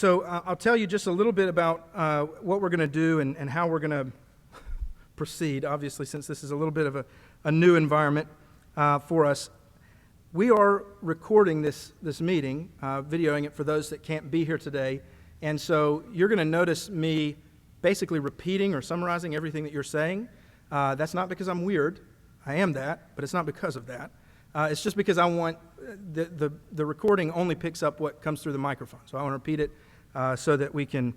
I'll tell you just a little bit about what we're going to do and how we're going to proceed, obviously, since this is a little bit of a new environment for us. We are recording this meeting, videoing it for those that can't be here today, and so you're going to notice me basically repeating or summarizing everything that you're saying. That's not because I'm weird. I am that, but it's not because of that. It's just because I want the recording only picks up what comes through the microphone. So I want to repeat it so that we can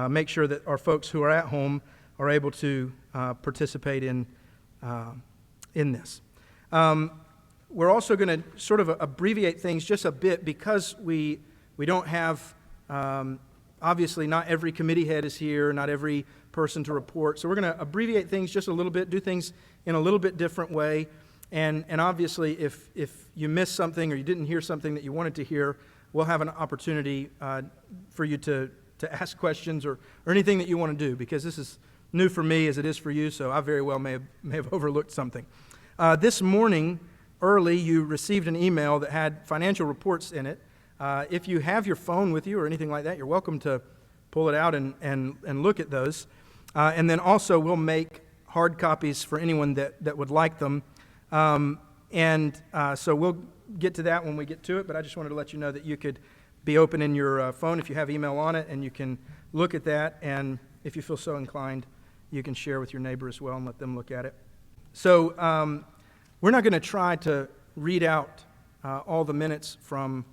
make sure that our folks who are at home are able to participate in this. We're also going to sort of abbreviate things just a bit because we don't have, obviously not every committee head is here, not every person to report. So we're going to abbreviate things just a little bit, do things in a little bit different way. And obviously, if you missed something or you didn't hear something that you wanted to hear, we'll have an opportunity for you to ask questions or anything that you want to do, because this is new for me as it is for you, so I very well may have overlooked something. This morning, early, you received an email that had financial reports in it. If you have your phone with you or anything like that, you're welcome to pull it out and look at those. And then also, we'll make hard copies for anyone that would like them. So we'll get to that when we get to it, but I just wanted to let you know that you could be open in your phone if you have email on it, and you can look at that, and if you feel so inclined, you can share with your neighbor as well and let them look at it. So we're not going to try to read out all the minutes from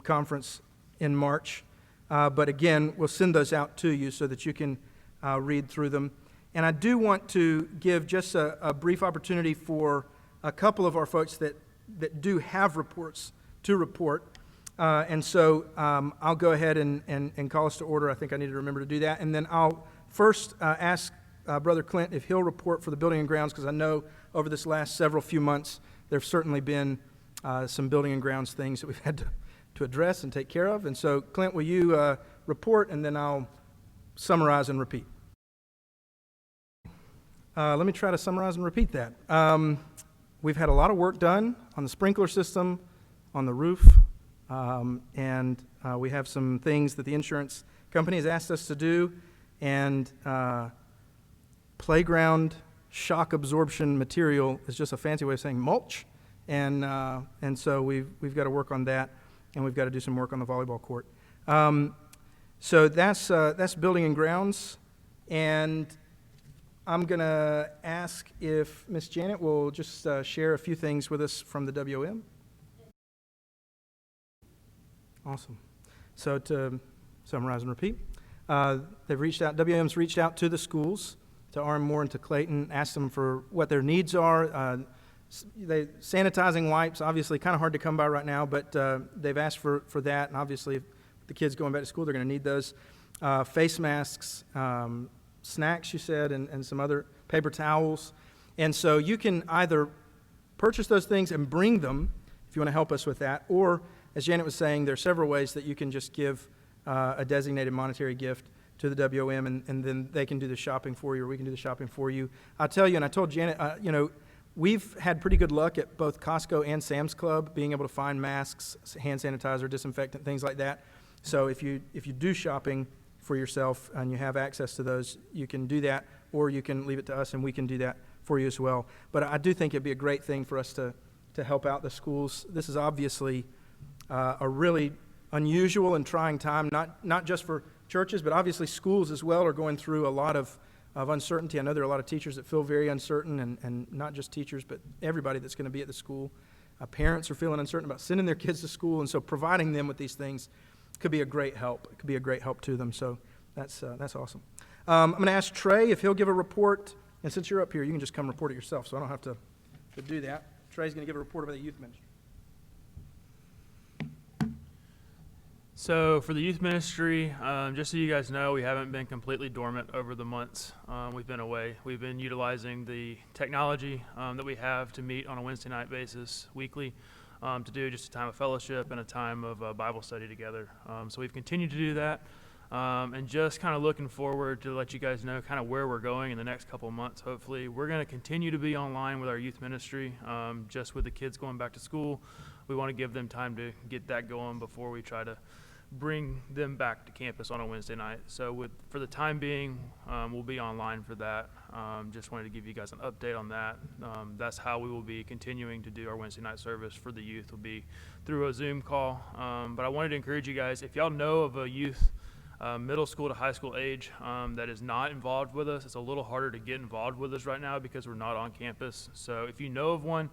conference in March, but again, we'll send those out to you so that you can read through them. And I do want to give just a brief opportunity for a couple of our folks that do have reports to report. And so I'll go ahead and call us to order. I think I need to remember to do that. And then I'll first ask Brother Clint if he'll report for the building and grounds, because I know over this last few months, there have certainly been some building and grounds things that we've had to address and take care of. And so, Clint, will you report, and then I'll summarize and repeat. Let me try to summarize and repeat that. We've had a lot of work done on the sprinkler system, on the roof, and we have some things that the insurance company has asked us to do, and playground shock absorption material is just a fancy way of saying mulch, and so we've got to work on that, and we've got to do some work on the volleyball court. So that's building and grounds, and I'm going to ask if Miss Janet will just share a few things with us from the WOM. Awesome. So to summarize and repeat, WOM's reached out to the schools, to Armour and to Clayton, asked them for what their needs are. Sanitizing wipes, obviously kind of hard to come by right now, but they've asked for that, and obviously if the kids going back to school, they're going to need those. Face masks, snacks, you said, and some other paper towels. And so you can either purchase those things and bring them if you want to help us with that, or, as Janet was saying, there are several ways that you can just give a designated monetary gift to the WOM, and then they can do the shopping for you, or we can do the shopping for you. I'll tell you, and I told Janet, we've had pretty good luck at both Costco and Sam's Club being able to find masks, hand sanitizer, disinfectant, things like that. So if you do shopping for yourself and you have access to those, you can do that, or you can leave it to us and we can do that for you as well. But I do think it'd be a great thing for us to help out the schools. This is obviously a really unusual and trying time, not just for churches, but obviously schools as well are going through a lot of uncertainty. I know there are a lot of teachers that feel very uncertain, and not just teachers, but everybody that's going to be at the school. Parents are feeling uncertain about sending their kids to school, and so providing them with these things could be a great help. It could be a great help to them, so that's awesome. I'm going to ask Trey if he'll give a report, and since you're up here, you can just come report it yourself, so I don't have to do that. Trey's going to give a report about the youth ministry. So for the youth ministry, just so you guys know, we haven't been completely dormant over the months we've been away. We've been utilizing the technology that we have to meet on a Wednesday night basis weekly to do just a time of fellowship and a time of Bible study together. So we've continued to do that, and just kind of looking forward to let you guys know kind of where we're going in the next couple of months. Hopefully we're going to continue to be online with our youth ministry, just with the kids going back to school. We want to give them time to get that going before we try to bring them back to campus on a Wednesday night. So for the time being, we'll be online for that. Just wanted to give you guys an update on that. That's how we will be continuing to do our Wednesday night service for the youth, will be through a Zoom call. But I wanted to encourage you guys, if y'all know of a youth middle school to high school age that is not involved with us, it's a little harder to get involved with us right now because we're not on campus. So if you know of one,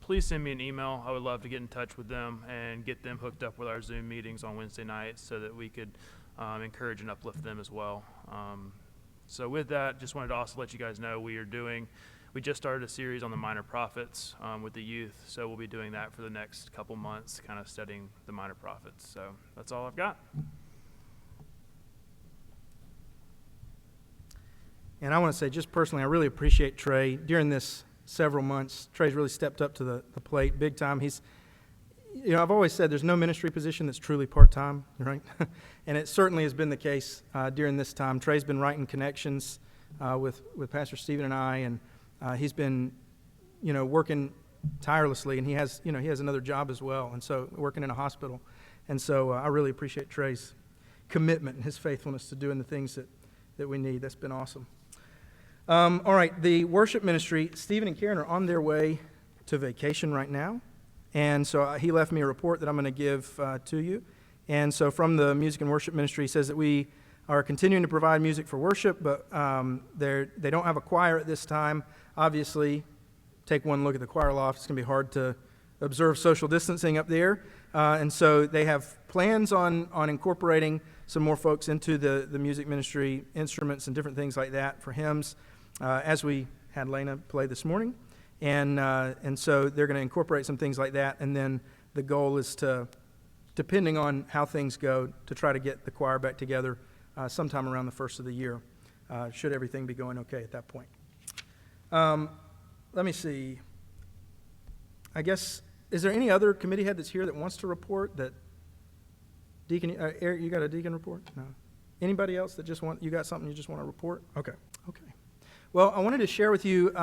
please send me an email. I would love to get in touch with them and get them hooked up with our Zoom meetings on Wednesday nights so that we could encourage and uplift them as well. So with that, just wanted to also let you guys know we just started a series on the minor prophets with the youth, so we'll be doing that for the next couple months, kind of studying the minor prophets. So that's all I've got. And I want to say, just personally, I really appreciate Trey. During this several months, Trey's really stepped up to the plate big time. I've always said there's no ministry position that's truly part-time, right? And it certainly has been the case during this time. Trey's been writing connections with Pastor Stephen and I, and he's been, working tirelessly, and he has another job as well, and so working in a hospital. And so I really appreciate Trey's commitment and his faithfulness to doing the things that we need. That's been awesome. All right, the worship ministry, Stephen and Karen are on their way to vacation right now. And so he left me a report that I'm going to give to you. And so from the music and worship ministry, he says that we are continuing to provide music for worship, but they don't have a choir at this time. Obviously, take one look at the choir loft. It's going to be hard to observe social distancing up there. And so they have plans on incorporating some more folks into the music ministry, instruments and different things like that for hymns, as we had Lena play this morning. And so they're going to incorporate some things like that. And then the goal is to, depending on how things go, to try to get the choir back together sometime around the first of the year, should everything be going okay at that point. Let me see. I guess, is there any other committee head that's here that wants to report that? Deacon, Eric, you got a deacon report? No. Anybody else that you got something you just want to report? Okay. Well, I wanted to share with you,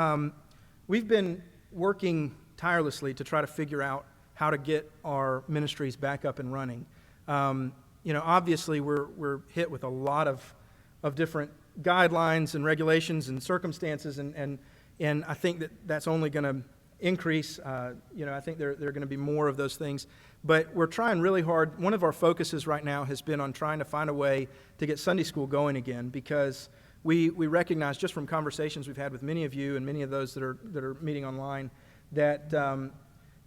we've been working tirelessly to try to figure out how to get our ministries back up and running. Obviously we're hit with a lot of different guidelines and regulations and circumstances, and I think that's only going to increase. I think there are going to be more of those things. But we're trying really hard. One of our focuses right now has been on trying to find a way to get Sunday school going again, because we recognize just from conversations we've had with many of you and many of those that are meeting online that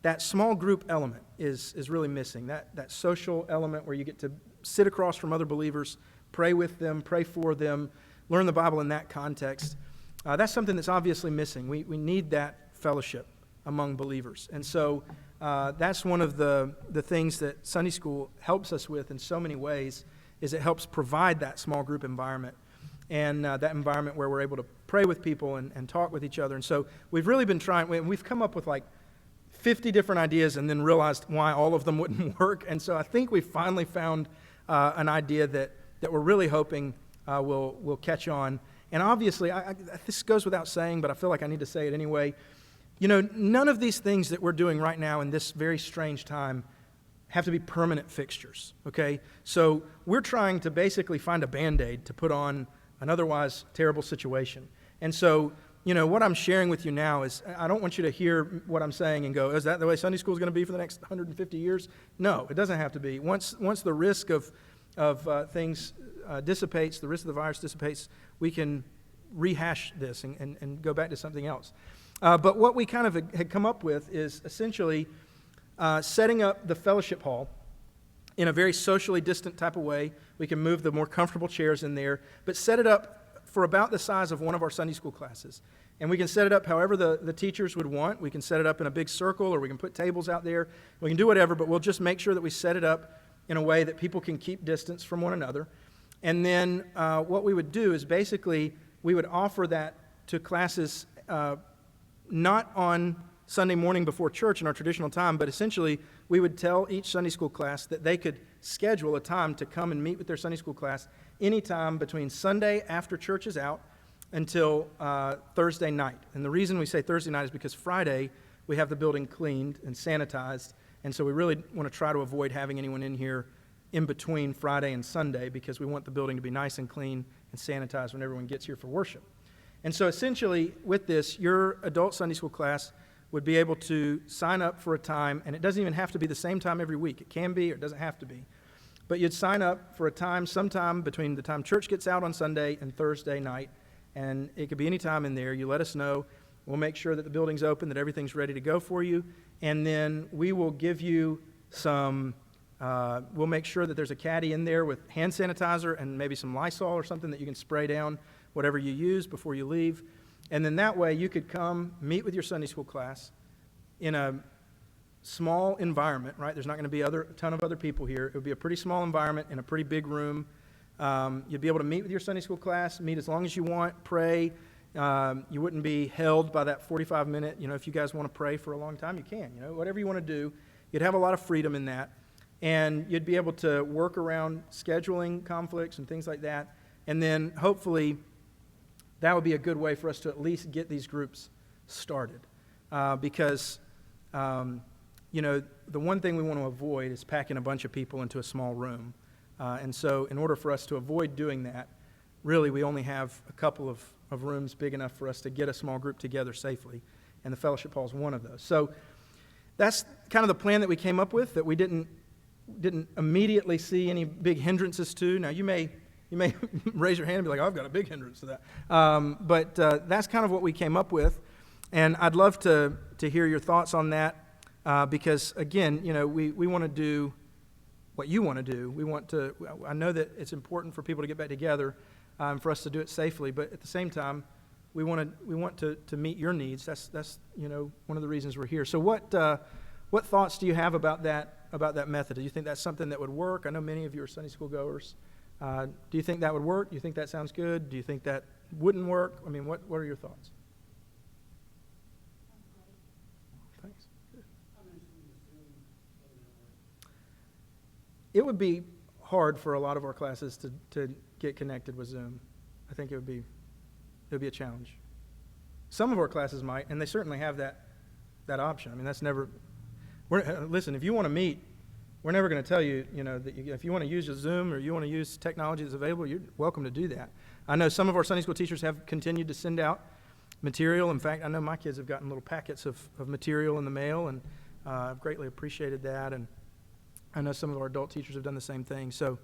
that small group element is really missing. That social element where you get to sit across from other believers, pray with them, pray for them, learn the Bible in that context. That's something that's obviously missing. We need that fellowship among believers. And so that's one of the things that Sunday school helps us with in so many ways, is it helps provide that small group environment and that environment where we're able to pray with people and talk with each other. And so we've really been trying, we've come up with like 50 different ideas and then realized why all of them wouldn't work. And so I think we finally found an idea that we're really hoping will catch on. And obviously, this goes without saying, but I feel like I need to say it anyway. None of these things that we're doing right now in this very strange time have to be permanent fixtures, okay? So we're trying to basically find a Band-Aid to put on an otherwise terrible situation. And so, what I'm sharing with you now is, I don't want you to hear what I'm saying and go, is that the way Sunday school is going to be for the next 150 years? No, it doesn't have to be. Once the risk of things dissipates, the risk of the virus dissipates, we can rehash this and go back to something else. But what we kind of had come up with is essentially setting up the fellowship hall in a very socially distant type of way. We can move the more comfortable chairs in there, but set it up for about the size of one of our Sunday school classes. And we can set it up however the teachers would want. We can set it up in a big circle, or we can put tables out there. We can do whatever, but we'll just make sure that we set it up in a way that people can keep distance from one another. And then what we would do is basically we would offer that to classes not on Sunday morning before church in our traditional time, but essentially we would tell each Sunday school class that they could schedule a time to come and meet with their Sunday school class anytime between Sunday after church is out until Thursday night. And the reason we say Thursday night is because Friday we have the building cleaned and sanitized, and so we really want to try to avoid having anyone in here in between Friday and Sunday because we want the building to be nice and clean and sanitized when everyone gets here for worship. And so essentially with this, your adult Sunday school class would be able to sign up for a time, and it doesn't even have to be the same time every week. It can be or it doesn't have to be. But you'd sign up for a time sometime between the time church gets out on Sunday and Thursday night, and it could be any time in there. You let us know. We'll make sure that the building's open, that everything's ready to go for you, and then we will give you some, we'll make sure that there's a caddy in there with hand sanitizer and maybe some Lysol or something that you can spray down whatever you use before you leave. And then that way you could come meet with your Sunday school class in a small environment, right? There's not going to be a ton of other people here. It would be a pretty small environment in a pretty big room. You'd be able to meet with your Sunday school class, meet as long as you want, pray. You wouldn't be held by that 45-minute, if you guys want to pray for a long time, you can, whatever you want to do. You'd have a lot of freedom in that. And you'd be able to work around scheduling conflicts and things like that. And then hopefully that would be a good way for us to at least get these groups started. Because, the one thing we want to avoid is packing a bunch of people into a small room. And so in order for us to avoid doing that, really we only have a couple of rooms big enough for us to get a small group together safely. And the fellowship hall is one of those. So that's kind of the plan that we came up with, that we didn't immediately see any big hindrances to. Now, you may raise your hand and be like, oh, I've got a big hindrance to that. But that's kind of what we came up with. And I'd love to hear your thoughts on that because, again, we want to do what you want to do. I know that it's important for people to get back together and for us to do it safely, but at the same time, we want to meet your needs. That's one of the reasons we're here. So what thoughts do you have about that method? Do you think that's something that would work? I know many of you are Sunday school goers. Do you think that would work? Do you think that sounds good? Do you think that wouldn't work? I mean, what are your thoughts? Thanks. It would be hard for a lot of our classes to get connected with Zoom. I think it would be a challenge. Some of our classes might, and they certainly have that option. I mean, that's never. Listen, if you want to meet, we're never going to tell you, that if you want to use your Zoom or you want to use technology that's available, you're welcome to do that. I know some of our Sunday school teachers have continued to send out material. In fact, I know my kids have gotten little packets of material in the mail, and I've greatly appreciated that. And I know some of our adult teachers have done the same thing. So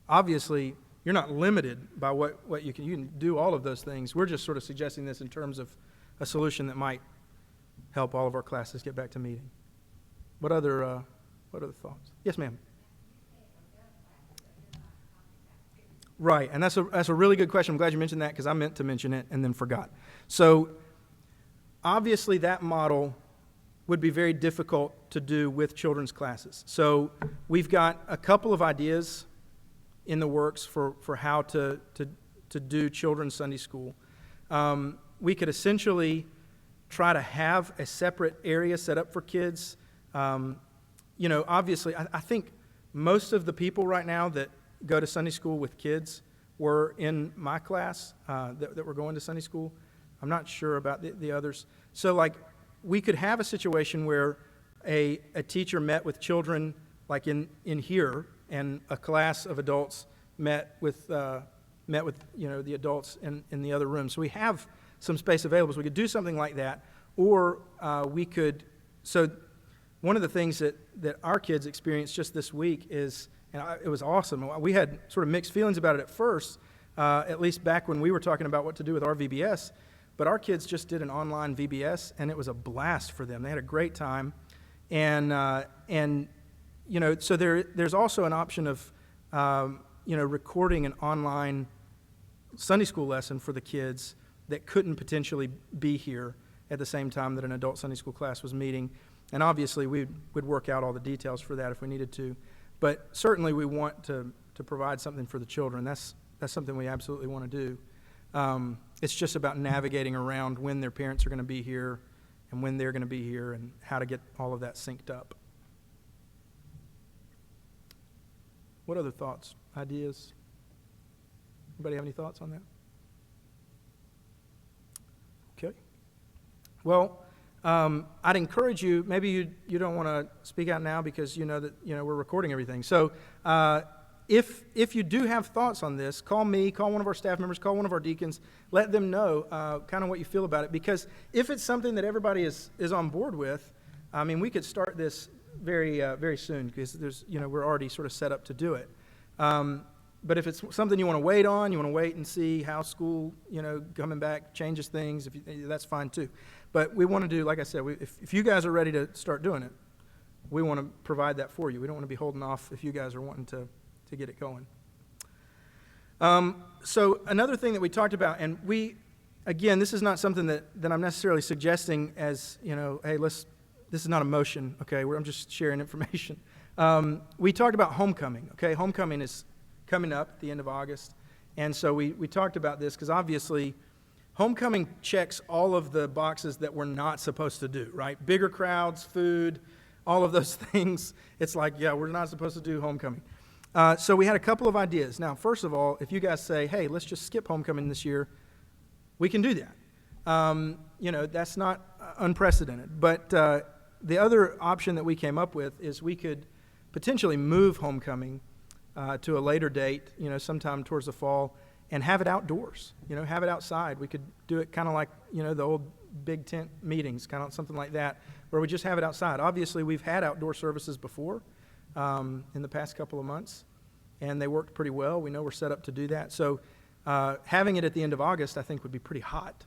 obviously, you're not limited by what you can do all of those things. We're just sort of suggesting this in terms of a solution that might help all of our classes get back to meeting. What other thoughts? Yes, ma'am. Right, and that's a really good question. I'm glad you mentioned that because I meant to mention it and then forgot. So obviously that model would be very difficult to do with children's classes. So we've got a couple of ideas in the works for how to do children's Sunday school. We could essentially try to have a separate area set up for kids. Obviously, I think most of the people right now that go to Sunday school with kids were in my class that were going to Sunday school. I'm not sure about the others. So, we could have a situation where a teacher met with children, like in here, and a class of adults met with the adults in the other room. So we have some space available. So we could do something like that, or we could. So one of the things that our kids experienced just this week is, and it was awesome. We had sort of mixed feelings about it at first, at least back when we were talking about what to do with our VBS. But our kids just did an online VBS, and it was a blast for them. They had a great time, and so there's also an option of recording an online Sunday school lesson for the kids that couldn't potentially be here at the same time that an adult Sunday school class was meeting. And obviously, we'd work out all the details for that if we needed to. But certainly, we want to provide something for the children. That's something we absolutely want to do. It's just about navigating around when their parents are going to be here and when they're going to be here and how to get all of that synced up. What other thoughts, ideas? Anybody have any thoughts on that? Okay. Well, I'd encourage you, maybe you don't want to speak out now because you know that we're recording everything. So if you do have thoughts on this, call me, call one of our staff members, call one of our deacons, let them know kind of what you feel about it. Because if it's something that everybody is on board with, I mean, we could start this very soon because we're already sort of set up to do it. But if it's something you want to wait on, you want to wait and see how school, coming back changes things, that's fine too. But we want to do, like I said, if you guys are ready to start doing it, we want to provide that for you. We don't want to be holding off if you guys are wanting to get it going. So another thing that we talked about, and again, this is not something that I'm necessarily suggesting as, hey, this is not a motion, okay? I'm just sharing information. We talked about homecoming, okay? Homecoming is coming up at the end of August. And so we talked about this because obviously homecoming checks all of the boxes that we're not supposed to do, right? Bigger crowds, food, all of those things. It's like, yeah, we're not supposed to do homecoming. So we had a couple of ideas. Now, first of all, if you guys say, hey, let's just skip homecoming this year, we can do that. That's not unprecedented. But the other option that we came up with is we could potentially move homecoming to a later date, sometime towards the fall, and have it outdoors, have it outside. We could do it kind of like, the old big tent meetings, kind of something like that, where we just have it outside. Obviously, we've had outdoor services before in the past couple of months, and they worked pretty well. We know we're set up to do that. So having it at the end of August, I think, would be pretty hot.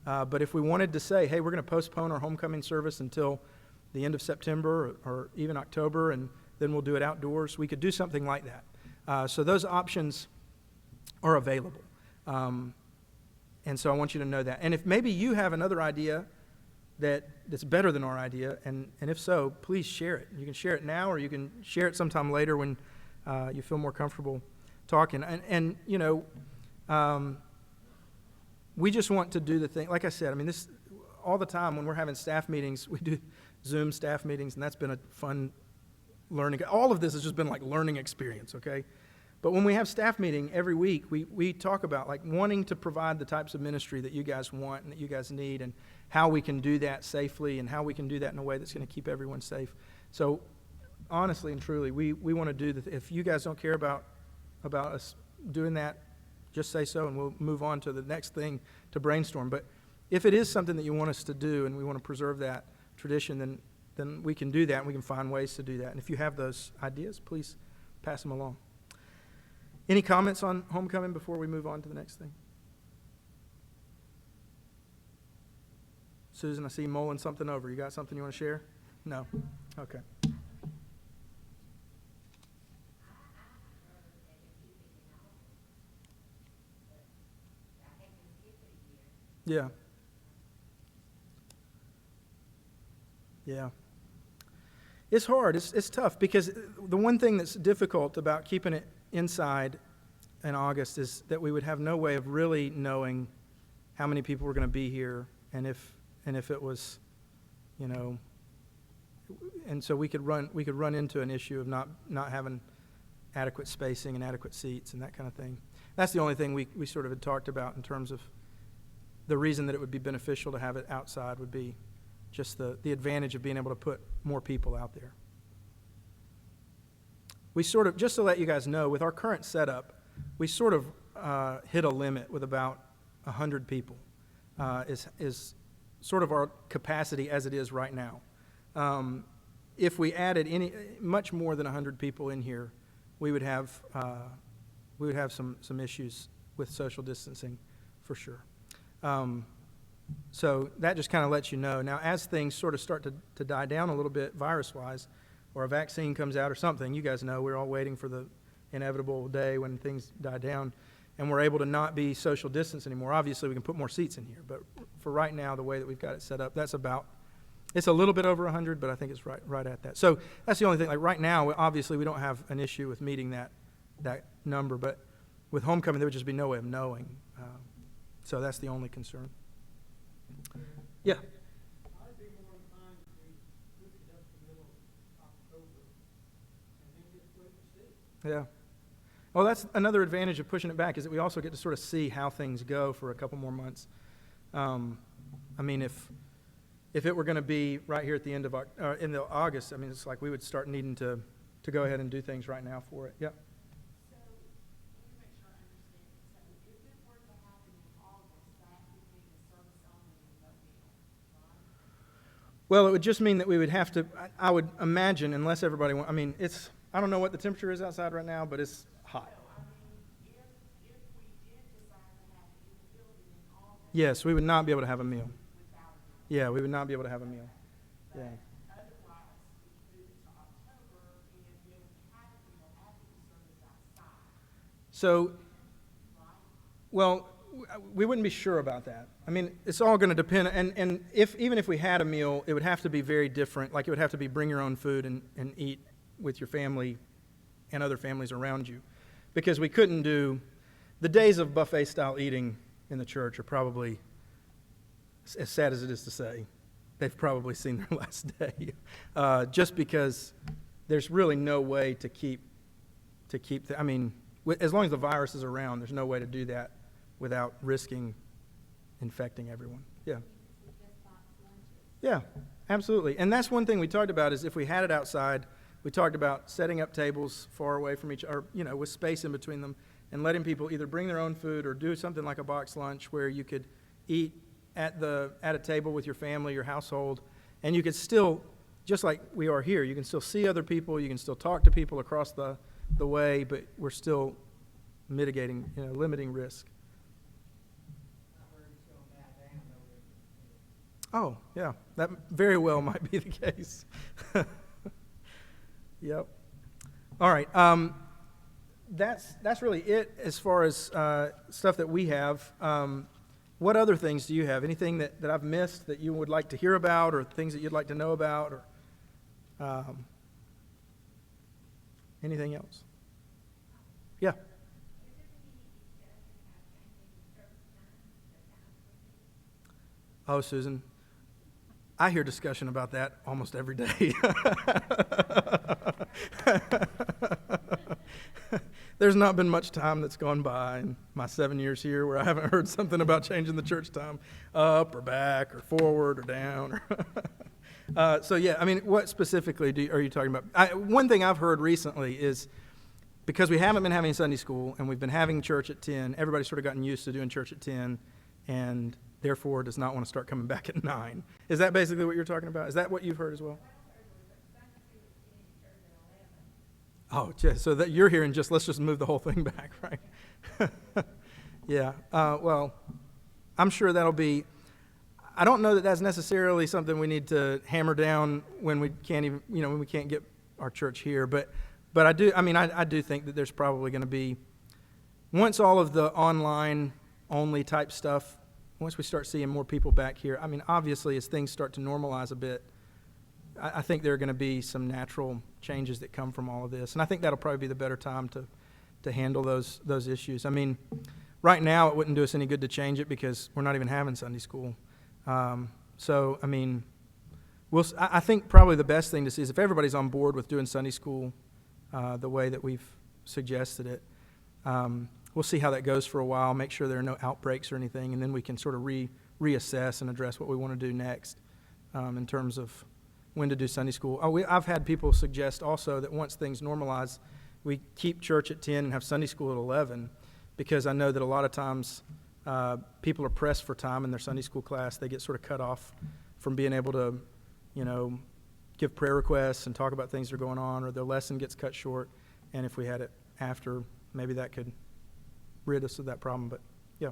But if we wanted to say, hey, we're going to postpone our homecoming service until the end of September or even October, and then we'll do it outdoors, we could do something like that. So those options are available. And so I want you to know that. And if maybe you have another idea that's better than our idea, and if so, please share it. You can share it now, or you can share it sometime later when you feel more comfortable talking. And we just want to do the thing. Like I said, I mean, this all the time when we're having staff meetings, we do Zoom staff meetings, and that's been a fun learning. All of this has just been like learning experience, okay? But when we have staff meeting every week, we talk about like wanting to provide the types of ministry that you guys want and that you guys need, and how we can do that safely and how we can do that in a way that's going to keep everyone safe. So honestly and truly, we want to do that. If you guys don't care about us doing that, just say so, and we'll move on to the next thing to brainstorm. But if it is something that you want us to do and we want to preserve that tradition, then we can do that, and we can find ways to do that. And if you have those ideas, please pass them along. Any comments on homecoming before we move on to the next thing? Susan, I see you mulling something over. You got something you want to share? No? Okay. Yeah. Yeah. It's hard. It's tough because the one thing that's difficult about keeping it inside in August is that we would have no way of really knowing how many people were going to be here, and if it was, and so we could run into an issue of not having adequate spacing and adequate seats and that kind of thing. That's the only thing we sort of had talked about in terms of the reason that it would be beneficial to have it outside would be just the advantage of being able to put more people out there. We sort of, just to let you guys know, with our current setup, we sort of hit a limit with about 100 people is sort of our capacity as it is right now. If we added much more than 100 people in here, we would have some issues with social distancing for sure. So that just kind of lets you know. Now, as things sort of start to die down a little bit virus-wise, or a vaccine comes out or something, you guys know we're all waiting for the inevitable day when things die down, and we're able to not be social distance anymore. Obviously, we can put more seats in here, but for right now, the way that we've got it set up, it's a little bit over 100, but I think it's right at that. So that's the only thing. Like right now, obviously, we don't have an issue with meeting that number, but with homecoming, there would just be no way of knowing. So that's the only concern. Yeah. I'd be more inclined to push it up to the middle of October and then just wait and see. Yeah. Well, that's another advantage of pushing it back, is that we also get to sort of see how things go for a couple more months. I mean, if if it were going to be right here at the end of in the August, I mean, it's like we would start needing to go ahead and do things right now for it. Yep. So, let me make sure I understand. So, if it were to happen in August, that would mean a service only and no meal, right? Well, it would just mean that we would have to, I would imagine, unless everybody, I mean, I don't know what the temperature is outside right now, but it's hot. So, I mean, if we did decide to have it in the building in August. Yes, we would not be able to have a meal. Without a meal. Yeah, we would not be able to have a meal. Yeah. Otherwise, we move it to October and be able to have a meal after the service outside, So, right? well, we wouldn't be sure about that. I mean, it's all going to depend, and even if we had a meal, it would have to be very different. Like, it would have to be bring your own food and eat with your family and other families around you. Because we couldn't do, the days of buffet-style eating in the church are probably, as sad as it is to say, they've probably seen their last day. Just because there's really no way to keep I mean, as long as the virus is around, there's no way to do that without risking infecting everyone. Yeah. Yeah, absolutely. And that's one thing we talked about is if we had it outside, we talked about setting up tables far away from each other, with space in between them, and letting people either bring their own food or do something like a box lunch where you could eat at a table with your family, your household, and you could still, just like we are here, you can still see other people, you can still talk to people across the way, but we're still mitigating, limiting risk. I heard it's gonna die down over there. Oh, yeah, that very well might be the case. Yep. All right. That's really it as far as stuff that we have. What other things do you have? Anything that I've missed that you would like to hear about, or things that you'd like to know about, or anything else? Yeah. Oh, Susan, I hear discussion about that almost every day. There's not been much time that's gone by in my 7 years here where I haven't heard something about changing the church time up or back or forward or down. So, yeah, I mean, what specifically are you talking about? One thing I've heard recently is because we haven't been having Sunday school and we've been having church at 10, everybody's sort of gotten used to doing church at 10 and therefore does not want to start coming back at 9. Is that basically what you're talking about? Is that what you've heard as well? Oh, so that you're hearing let's just move the whole thing back, right? Yeah. Well, I'm sure that'll be. I don't know that that's necessarily something we need to hammer down when we can't even, when we can't get our church here. But I do. I mean, I do think that there's probably going to be, once all of the online only type stuff, once we start seeing more people back here. I mean, obviously, as things start to normalize a bit, I think there are going to be some natural changes that come from all of this, and I think that'll probably be the better time to handle those issues. I mean, right now it wouldn't do us any good to change it because we're not even having Sunday school. So, I mean, I think probably the best thing to see is if everybody's on board with doing Sunday school the way that we've suggested it. We'll see how that goes for a while, make sure there are no outbreaks or anything, and then we can sort of reassess and address what we want to do next in terms of when to do Sunday school. I've had people suggest also that once things normalize, we keep church at 10 and have Sunday school at 11, because I know that a lot of times people are pressed for time in their Sunday school class. They get sort of cut off from being able to, give prayer requests and talk about things that are going on, or their lesson gets cut short. And if we had it after, maybe that could rid us of that problem. But, yeah.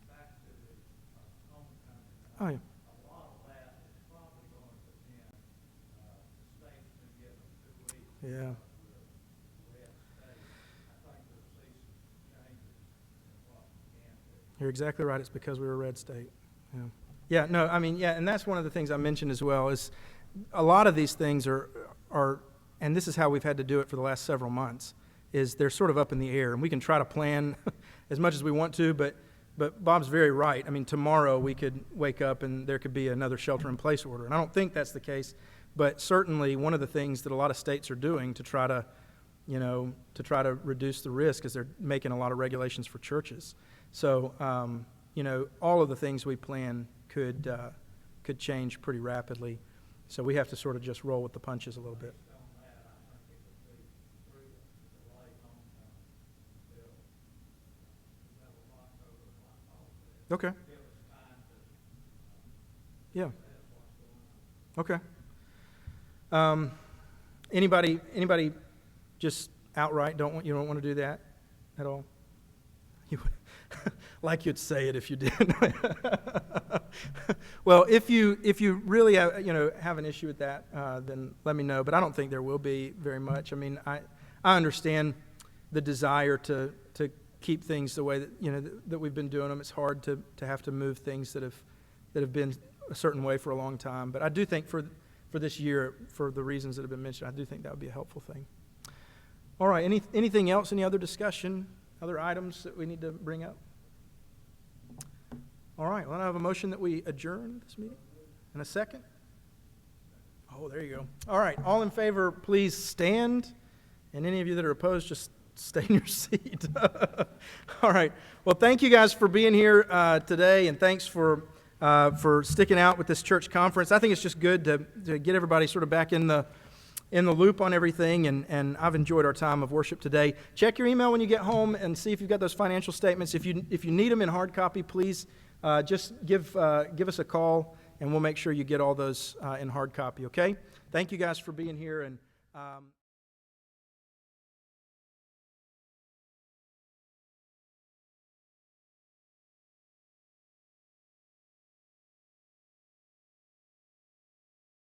Back to the homecoming. Oh, yeah. A lot of that is probably going to depend, the state's been given 2 weeks. Yeah. Red state. I think we'll see some changes in what we can do. You're exactly right. It's because we were a red state. Yeah. Yeah, no, I mean, yeah, and that's one of the things I mentioned as well is a lot of these things are, and this is how we've had to do it for the last several months, is they're sort of up in the air, and we can try to plan as much as we want to, but Bob's very right. I mean, tomorrow we could wake up and there could be another shelter-in-place order, and I don't think that's the case, but certainly one of the things that a lot of states are doing to try to reduce the risk is they're making a lot of regulations for churches. So, all of the things we plan could could change pretty rapidly. So we have to sort of just roll with the punches a little bit. Okay. Yeah. Okay. Anybody just outright you don't want to do that at all? You like you'd say it if you did. Well, if you really have an issue with that, then let me know. But I don't think there will be very much. I mean, I understand the desire to keep things the way that we've been doing them. It's hard to have to move things that have been a certain way for a long time. But I do think for this year, for the reasons that have been mentioned, I do think that would be a helpful thing. All right. Anything else? Any other discussion? Other items that we need to bring up? All right. Well, I have a motion that we adjourn this meeting. And a second? Oh, there you go. All right. All in favor, please stand. And any of you that are opposed, just stay in your seat. All right. Well, thank you guys for being here today, and thanks for sticking out with this church conference. I think it's just good to get everybody sort of back in the loop on everything, and I've enjoyed our time of worship today. Check your email when you get home and see if you've got those financial statements. If you need them in hard copy, please just give us a call, and we'll make sure you get all those in hard copy, okay? Thank you guys for being here, and